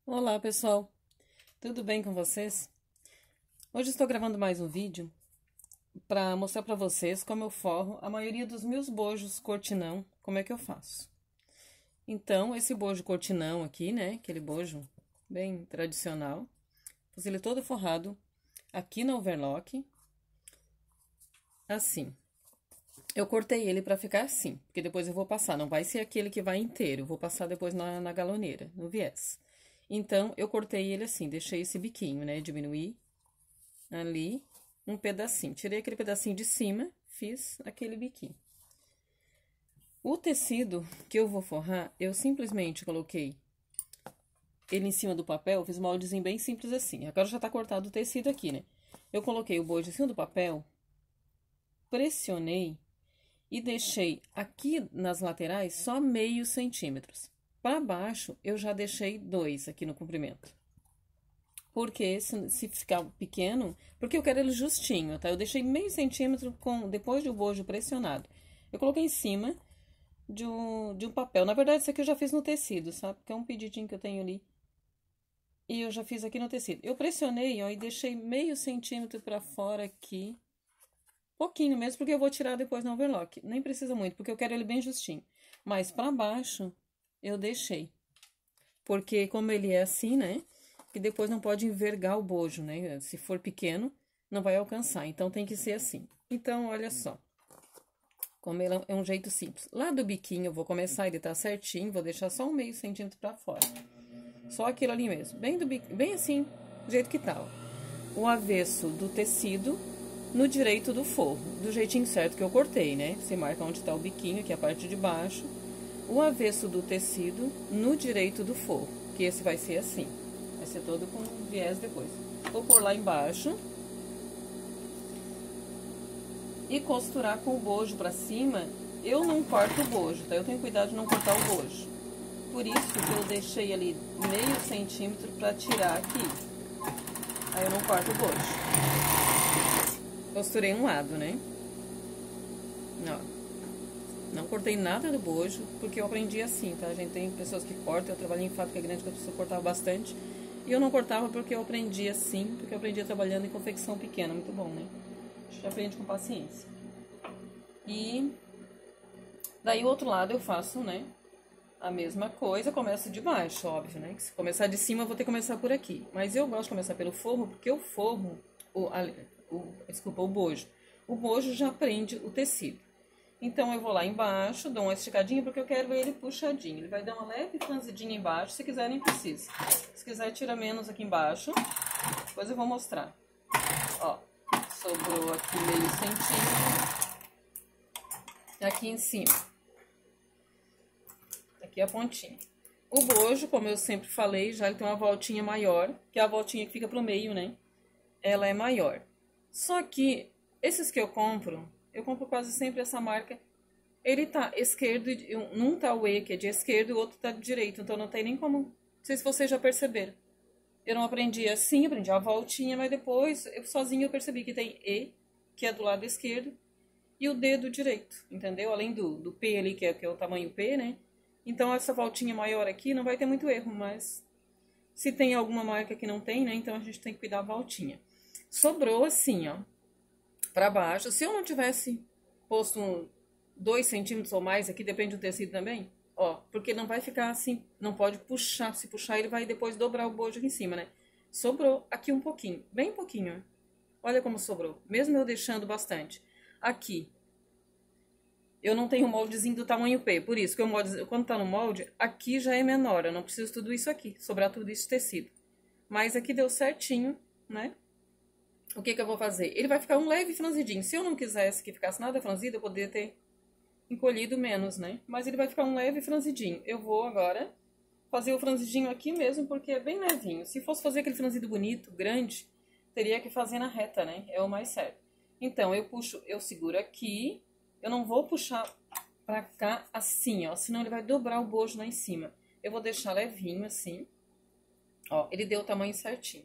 Olá, pessoal. Tudo bem com vocês? Hoje estou gravando mais um vídeo para mostrar para vocês como eu forro a maioria dos meus bojos cortinão, como é que eu faço. Então, esse bojo cortinão aqui, né, aquele bojo bem tradicional, fiz ele todo forrado aqui na overlock, assim. Eu cortei ele para ficar assim, porque depois eu vou passar, não vai ser aquele que vai inteiro, eu vou passar depois na galoneira, no viés. Então, eu cortei ele assim, deixei esse biquinho, né, diminuí ali um pedacinho. Tirei aquele pedacinho de cima, fiz aquele biquinho. O tecido que eu vou forrar, eu simplesmente coloquei ele em cima do papel, fiz um moldezinho bem simples assim. Agora já tá cortado o tecido aqui, né? Eu coloquei o bojo em cima do papel, pressionei e deixei aqui nas laterais só meio centímetros. Para baixo, eu já deixei 2 aqui no comprimento. Porque se ficar pequeno, porque eu quero ele justinho, tá? Eu deixei meio centímetro depois do bojo pressionado. Eu coloquei em cima de um papel. Na verdade, isso aqui eu já fiz no tecido, sabe? Porque é um pedidinho que eu tenho ali. E eu já fiz aqui no tecido. Eu pressionei, ó, e deixei meio centímetro pra fora aqui. Pouquinho mesmo, porque eu vou tirar depois no overlock. Nem precisa muito, porque eu quero ele bem justinho. Mas pra baixo, eu deixei. Porque como ele é assim, né? Que depois não pode envergar o bojo, né? Se for pequeno, não vai alcançar. Então, tem que ser assim. Então, olha só. Como ele é um jeito simples. Lá do biquinho, eu vou começar, ele tá certinho, vou deixar só um meio centímetro pra fora. Só aquilo ali mesmo. Bem, bem assim, do jeito que tá, ó. O avesso do tecido no direito do forro. Do jeitinho certo que eu cortei, né? Você marca onde tá o biquinho, que é a parte de baixo. O avesso do tecido no direito do forro. Que esse vai ser assim. Vai ser todo com viés depois. Vou pôr lá embaixo. E costurar com o bojo pra cima. Eu não corto o bojo, tá? Eu tenho cuidado de não cortar o bojo. Por isso que eu deixei ali meio centímetro pra tirar aqui. Aí eu não corto o bojo. Costurei um lado, né? Ó. Não cortei nada do bojo, porque eu aprendi assim, tá? A gente tem pessoas que cortam, eu trabalhei em fábrica grande que a pessoa cortava bastante. E eu não cortava porque eu aprendi assim, porque eu aprendi trabalhando em confecção pequena, muito bom, né? A gente aprende com paciência. E daí o outro lado eu faço, né? A mesma coisa, começo de baixo, óbvio, né? Se começar de cima, eu vou ter que começar por aqui. Mas eu gosto de começar pelo forro, porque o forro, desculpa, o bojo. O bojo já prende o tecido. Então, eu vou lá embaixo, dou uma esticadinha, porque eu quero ele puxadinho. Ele vai dar uma leve franzidinha embaixo, se quiser nem precisa. Se quiser, tira menos aqui embaixo. Depois eu vou mostrar. Ó, sobrou aqui meio centímetro. Aqui em cima. Aqui a pontinha. O bojo, como eu sempre falei, já ele tem uma voltinha maior, que é a voltinha que fica pro meio, né? Ela é maior. Só que esses que eu compro quase sempre essa marca. Ele tá esquerdo, num tá o E, que é de esquerdo, e o outro tá de direito. Então não tem nem como. Não sei se vocês já perceberam. Eu não aprendi assim, aprendi a voltinha, mas depois, sozinho eu percebi que tem E, que é do lado esquerdo, e o D do direito, entendeu? Além do P ali, que é o tamanho P, né? Então essa voltinha maior aqui não vai ter muito erro, mas se tem alguma marca que não tem, né? Então a gente tem que cuidar da voltinha. Sobrou assim, ó, pra baixo. Se eu não tivesse posto 2 centímetros ou mais aqui, depende do tecido também, ó, porque não vai ficar assim, não pode puxar, se puxar ele vai depois dobrar o bojo aqui em cima, né? Sobrou aqui um pouquinho, bem pouquinho, ó. Olha como sobrou, mesmo eu deixando bastante. Aqui, eu não tenho moldezinho do tamanho P, por isso que o molde, quando tá no molde, aqui já é menor, eu não preciso tudo isso aqui, sobrar tudo isso de tecido. Mas aqui deu certinho, né? O que que eu vou fazer? Ele vai ficar um leve franzidinho. Se eu não quisesse que ficasse nada franzido, eu poderia ter encolhido menos, né? Mas ele vai ficar um leve franzidinho. Eu vou agora fazer o franzidinho aqui mesmo, porque é bem levinho. Se fosse fazer aquele franzido bonito, grande, teria que fazer na reta, né? É o mais certo. Então, eu puxo, eu seguro aqui. Eu não vou puxar pra cá assim, ó. Senão ele vai dobrar o bojo lá em cima. Eu vou deixar levinho assim. Ó, ele deu o tamanho certinho.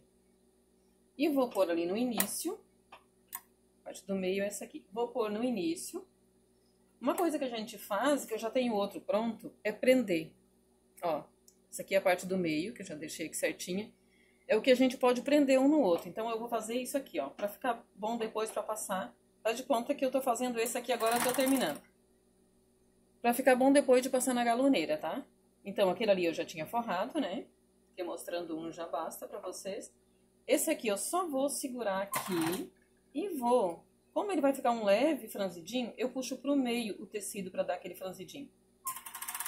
E vou pôr ali no início. A parte do meio é essa aqui. Vou pôr no início. Uma coisa que a gente faz, que eu já tenho outro pronto, é prender. Ó, Essa aqui é a parte do meio, que eu já deixei aqui certinha. É o que a gente pode prender um no outro. Então, eu vou fazer isso aqui, ó. Pra ficar bom depois pra passar. Faz de conta que eu tô fazendo esse aqui agora, eu tô terminando. Pra ficar bom depois de passar na galoneira, tá? Então, aquele ali eu já tinha forrado, né? Aqui mostrando um já basta pra vocês. Esse aqui eu só vou segurar aqui e vou... Como ele vai ficar um leve franzidinho, eu puxo pro meio o tecido pra dar aquele franzidinho.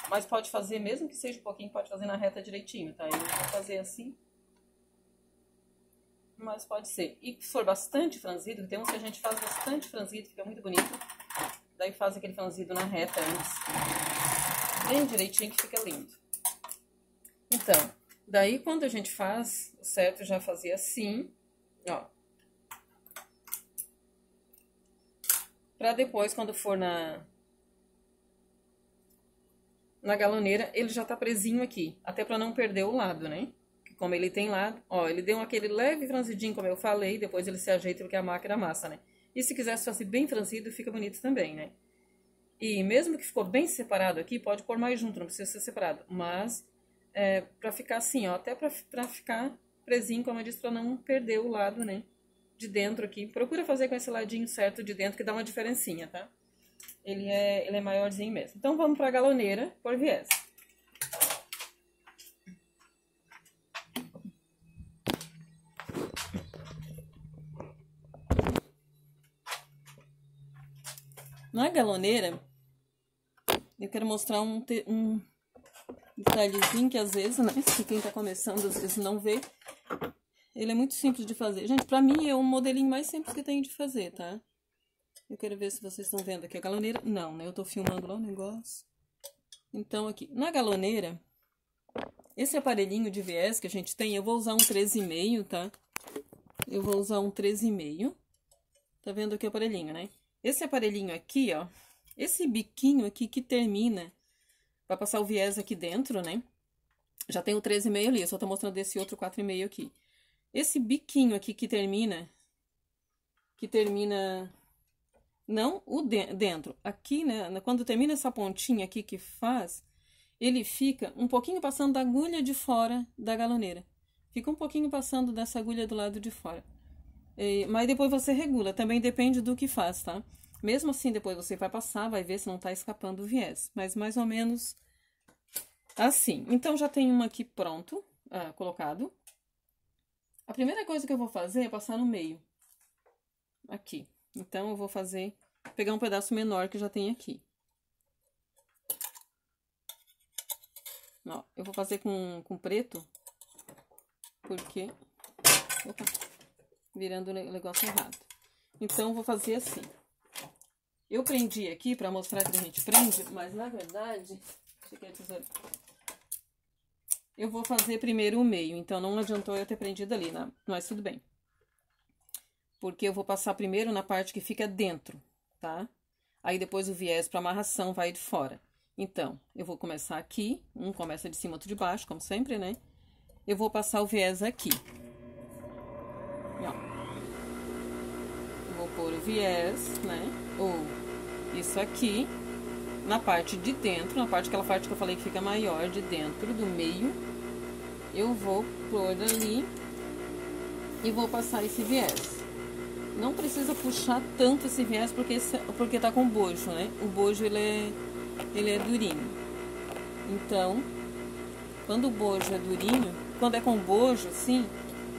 Mas pode fazer, mesmo que seja um pouquinho, pode fazer na reta direitinho, tá? Eu vou fazer assim. Mas pode ser. E se for bastante franzido, tem uns que a gente faz bastante franzido, fica muito bonito. Daí faz aquele franzido na reta antes. Bem direitinho que fica lindo. Então, daí quando a gente faz, o certo já fazia assim, ó. Pra depois, quando for na galoneira, ele já tá presinho aqui. Até pra não perder o lado, né? Como ele tem lado, ó, ele deu aquele leve franzidinho, como eu falei, depois ele se ajeita porque a máquina amassa, né? E se quiser fazer bem franzido, fica bonito também, né? E mesmo que ficou bem separado aqui, pode pôr mais junto, não precisa ser separado. Mas, pra ficar assim, ó, até pra ficar presinho, como eu disse, pra não perder o lado, né? De dentro aqui. Procura fazer com esse ladinho certo de dentro, que dá uma diferencinha, tá? Ele é maiorzinho mesmo. Então, vamos pra galoneira por viés. Na galoneira, eu quero mostrar um detalhezinho que às vezes, né, se quem tá começando às vezes não vê, ele é muito simples de fazer. Gente, pra mim é um modelinho mais simples que tem de fazer, tá? Eu quero ver se vocês estão vendo aqui a galoneira. Não, né, eu tô filmando lá o negócio. Então aqui, na galoneira, esse aparelhinho de viés que a gente tem, eu vou usar um 13,5, tá? Eu vou usar um 13,5. Tá vendo aqui o aparelhinho, né? Esse aparelhinho aqui, ó, esse biquinho aqui que termina, pra passar o viés aqui dentro, né? Já tem o 13,5 ali, eu só tô mostrando esse outro 4,5 aqui. Esse biquinho aqui que termina, não o dentro, aqui, né? Quando termina essa pontinha aqui que faz, ele fica um pouquinho passando da agulha de fora da galoneira. Fica um pouquinho passando dessa agulha do lado de fora. Mas depois você regula, também depende do que faz, tá? Mesmo assim, depois você vai passar, vai ver se não tá escapando o viés. Mas mais ou menos assim. Então, já tem uma aqui pronto, colocado. A primeira coisa que eu vou fazer é passar no meio. Aqui. Então, eu vou pegar um pedaço menor que já tem aqui. Ó, eu vou fazer com preto, porque... Opa! Virando o negócio errado. Então, eu vou fazer assim. Eu prendi aqui pra mostrar que a gente prende, mas na verdade... Cheguei a tesoura. Eu vou fazer primeiro o meio, então não adiantou eu ter prendido ali, né? Mas tudo bem. Porque eu vou passar primeiro na parte que fica dentro, tá? Aí depois o viés pra amarração vai de fora. Então, eu vou começar aqui. Um começa de cima, outro de baixo, como sempre, né? Eu vou passar o viés aqui. Vou pôr o viés, né? Ou isso aqui, na parte de dentro, aquela parte que eu falei que fica maior de dentro do meio, eu vou pôr ali e vou passar esse viés. Não precisa puxar tanto esse viés porque tá com bojo, né? O bojo ele é durinho. Então, quando o bojo é durinho, quando é com bojo, assim,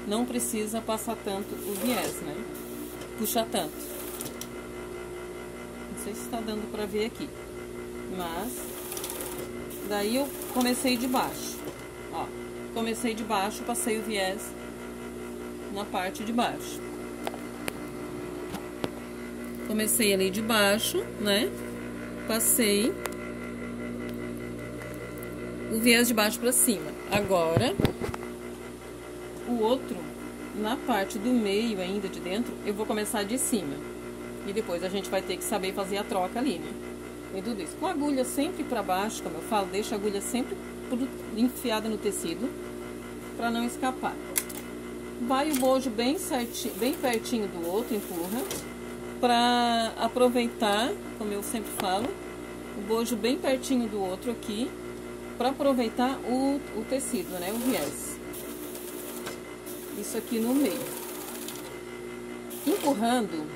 não precisa passar tanto o viés, né? Puxar tanto. Não sei se está dando para ver aqui. Mas, daí eu comecei de baixo. Ó, comecei de baixo, passei o viés na parte de baixo. Comecei ali de baixo, né? Passei o viés de baixo para cima. Agora, o outro, na parte do meio ainda de dentro, eu vou começar de cima. E depois a gente vai ter que saber fazer a troca ali, né? E tudo isso. Com a agulha sempre para baixo, como eu falo, deixa a agulha sempre enfiada no tecido, para não escapar. Vai o bojo bem certinho, bem pertinho do outro, empurra, para aproveitar, como eu sempre falo, o bojo bem pertinho do outro aqui, para aproveitar o tecido, né? O viés. Isso aqui no meio. Empurrando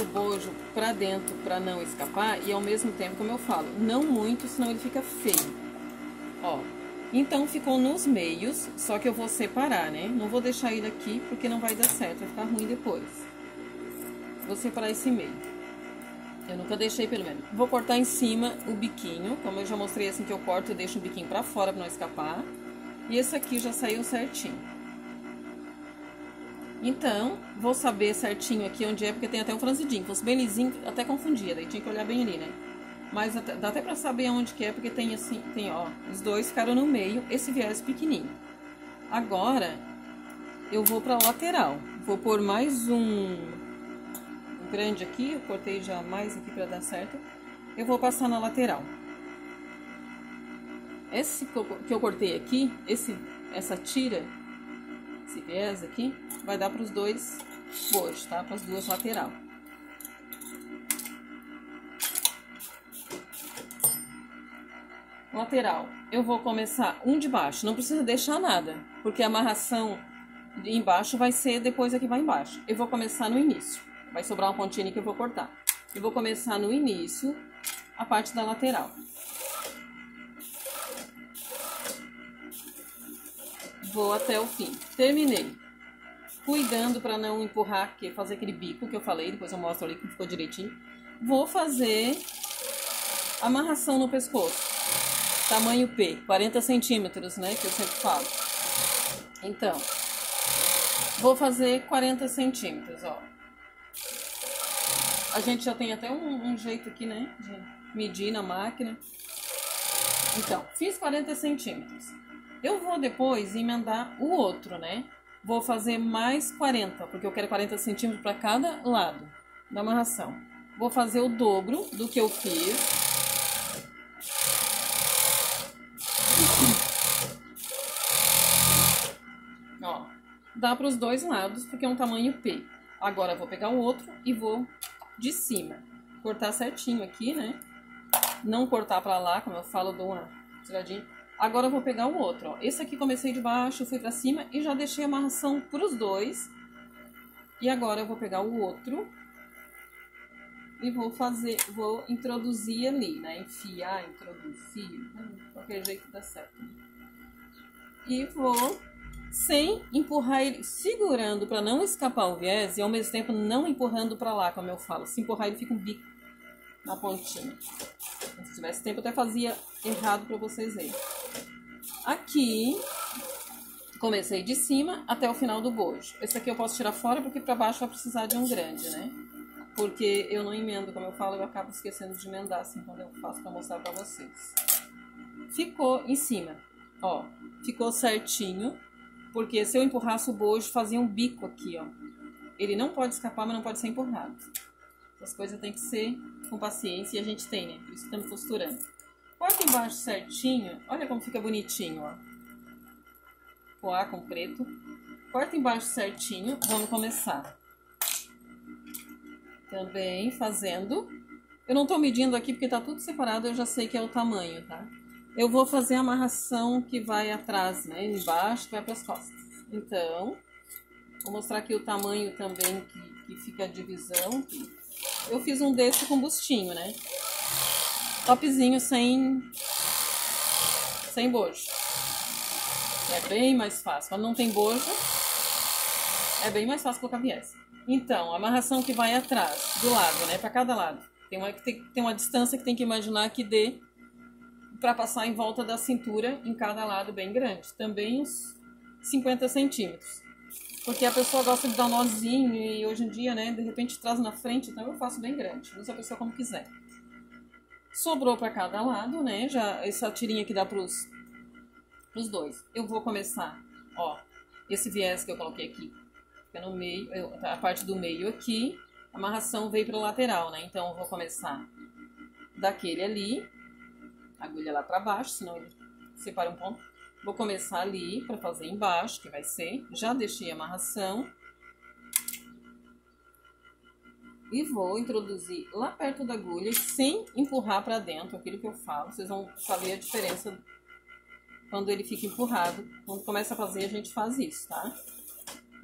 o bojo para dentro para não escapar e ao mesmo tempo, como eu falo, não muito, senão ele fica feio. Ó, então ficou nos meios, só que eu vou separar, né? Não vou deixar ele aqui porque não vai dar certo, vai ficar ruim depois. Vou separar esse meio. Eu nunca deixei pelo menos. Vou cortar em cima o biquinho, como eu já mostrei assim que eu corto, eu deixo o biquinho para fora para não escapar. E esse aqui já saiu certinho. Então, vou saber certinho aqui onde é, porque tem até um franzidinho. Se fosse bem lisinho, até confundia, daí tinha que olhar bem ali, né? Mas dá até pra saber onde que é, porque tem assim, tem ó, os dois ficaram no meio, esse viés pequenininho. Agora, eu vou pra lateral. Vou pôr mais um grande aqui, eu cortei já mais aqui pra dar certo. Eu vou passar na lateral. Esse que eu cortei aqui, essa tira, esse viés aqui, vai dar para os dois bojos, tá? Para as duas lateral. Lateral, eu vou começar um de baixo, não precisa deixar nada, porque a amarração de embaixo vai ser depois aqui vai embaixo. Eu vou começar no início, vai sobrar uma pontinha que eu vou cortar. Eu vou começar no início, a parte da lateral. Vou até o fim. Terminei. Cuidando para não empurrar, fazer aquele bico que eu falei, depois eu mostro ali que ficou direitinho. Vou fazer amarração no pescoço. Tamanho P, 40 centímetros, né, que eu sempre falo. Então, vou fazer 40 centímetros, ó. A gente já tem até um jeito aqui, né, de medir na máquina. Então, fiz 40 centímetros. Eu vou depois emendar o outro, né? Vou fazer mais 40, porque eu quero 40 centímetros para cada lado da amarração. Vou fazer o dobro do que eu fiz. Ó, dá para os dois lados, porque é um tamanho P. Agora, eu vou pegar o outro e vou de cima. Cortar certinho aqui, né? Não cortar para lá, como eu falo, dou uma tiradinha. Agora eu vou pegar o outro, ó. Esse aqui comecei de baixo, fui pra cima e já deixei a amarração pros dois. E agora eu vou pegar o outro e vou introduzir ali, né? Enfiar, introduzir, de qualquer jeito dá certo. E vou, sem empurrar ele, segurando pra não escapar o viés e ao mesmo tempo não empurrando pra lá, como eu falo. Se empurrar ele fica um bico na pontinha. Se tivesse tempo, eu até fazia errado pra vocês verem. Aqui, comecei de cima até o final do bojo. Esse aqui eu posso tirar fora, porque pra baixo vai precisar de um grande, né? Porque eu não emendo, como eu falo, eu acabo esquecendo de emendar, assim, quando eu faço pra mostrar pra vocês. Ficou em cima, ó. Ficou certinho, porque se eu empurrasse o bojo, fazia um bico aqui, ó. Ele não pode escapar, mas não pode ser empurrado. As coisas tem que ser com paciência e a gente tem, né? Por isso que estamos costurando. Corta embaixo certinho. Olha como fica bonitinho, ó. Poá com preto. Corta embaixo certinho. Vamos começar. Também fazendo. Eu não tô medindo aqui porque tá tudo separado. Eu já sei que é o tamanho, tá? Eu vou fazer a amarração que vai atrás, né? Embaixo, que vai pras costas. Então, vou mostrar aqui o tamanho também que fica a divisão. Eu fiz um desse com bustinho, né? Topzinho sem bojo. É bem mais fácil. Quando não tem bojo, é bem mais fácil colocar viés. Então, a amarração que vai atrás, do lado, né? Para cada lado. Tem uma distância que tem que imaginar que dê para passar em volta da cintura em cada lado bem grande. Também uns 50 centímetros. Porque a pessoa gosta de dar um nozinho e hoje em dia, né, de repente traz na frente, então eu faço bem grande. Usa a pessoa como quiser. Sobrou para cada lado, né, já essa tirinha aqui dá pros dois. Eu vou começar, ó, esse viés que eu coloquei aqui, fica no meio, a parte do meio aqui, a amarração veio para o lateral, né, então eu vou começar daquele ali, agulha lá para baixo, senão ele separa um ponto. Vou começar ali para fazer embaixo, que vai ser. Já deixei a amarração. e vou introduzir lá perto da agulha sem empurrar para dentro, aquilo que eu falo. Vocês vão saber a diferença quando ele fica empurrado. Quando começa a fazer, a gente faz isso, tá?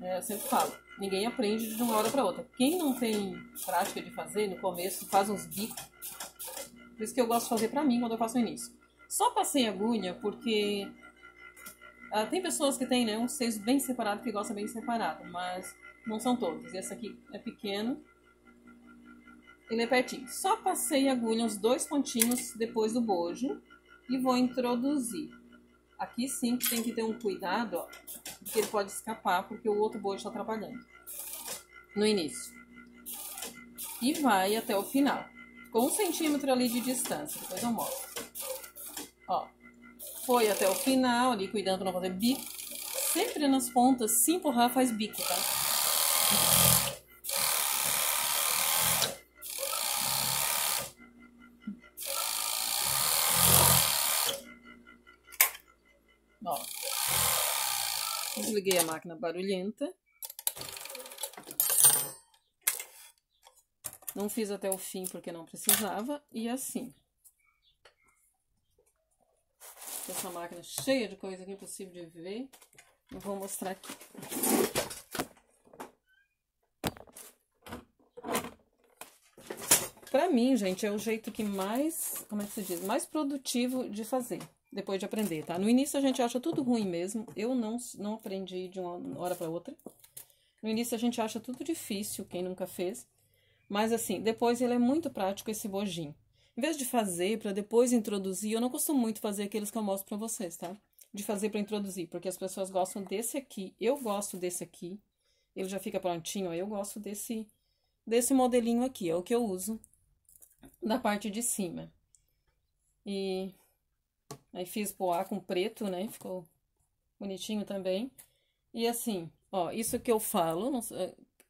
Eu sempre falo, ninguém aprende de uma hora para outra. Quem não tem prática de fazer, no começo, faz uns bicos. Por isso que eu gosto de fazer pra mim quando eu faço o início. Só passei agulha porque tem pessoas que têm, né, um seios bem separado, que gostam bem separado, mas não são todos. Esse aqui é pequeno, ele é pertinho. Só passei agulha uns 2 pontinhos depois do bojo e vou introduzir. Aqui sim que tem que ter um cuidado, ó, porque ele pode escapar, porque o outro bojo está atrapalhando no início. E vai até o final, com 1 centímetro ali de distância, depois eu mostro. Ó, foi até o final ali, cuidando para não fazer bico. Sempre nas pontas, se empurrar faz bico, tá? Ó, desliguei a máquina barulhenta. Não fiz até o fim porque não precisava. E assim. Essa máquina cheia de coisa aqui, impossível de ver. Eu vou mostrar aqui. Pra mim, gente, é o jeito que mais, como é que se diz? Mais produtivo de fazer, depois de aprender, tá? No início a gente acha tudo ruim mesmo. Eu não aprendi de uma hora pra outra. No início a gente acha tudo difícil, quem nunca fez. Mas assim, depois ele é muito prático esse bojinho. Em vez de fazer para depois introduzir, eu não costumo muito fazer aqueles que eu mostro pra vocês, tá? De fazer para introduzir, porque as pessoas gostam desse aqui. Eu gosto desse aqui. Ele já fica prontinho, ó. Eu gosto desse modelinho aqui, é o que eu uso da parte de cima. E aí fiz poá com preto, né? Ficou bonitinho também. E assim, ó, isso que eu falo,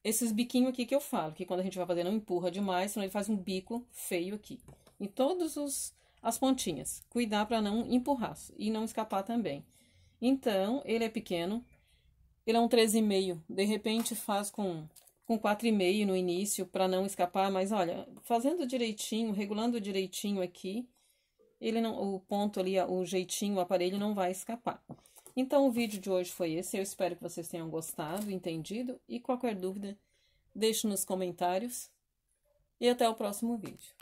esses biquinhos aqui que eu falo, que quando a gente vai fazer não empurra demais, senão ele faz um bico feio aqui. Em todas as pontinhas. Cuidar para não empurrar e não escapar também. Então, ele é pequeno, ele é um 13,5. De repente faz com 4,5 no início para não escapar, mas olha, fazendo direitinho, regulando direitinho aqui, ele não, o ponto ali, o jeitinho, o aparelho não vai escapar. Então, o vídeo de hoje foi esse. Eu espero que vocês tenham gostado, entendido. E qualquer dúvida, deixe nos comentários. E até o próximo vídeo.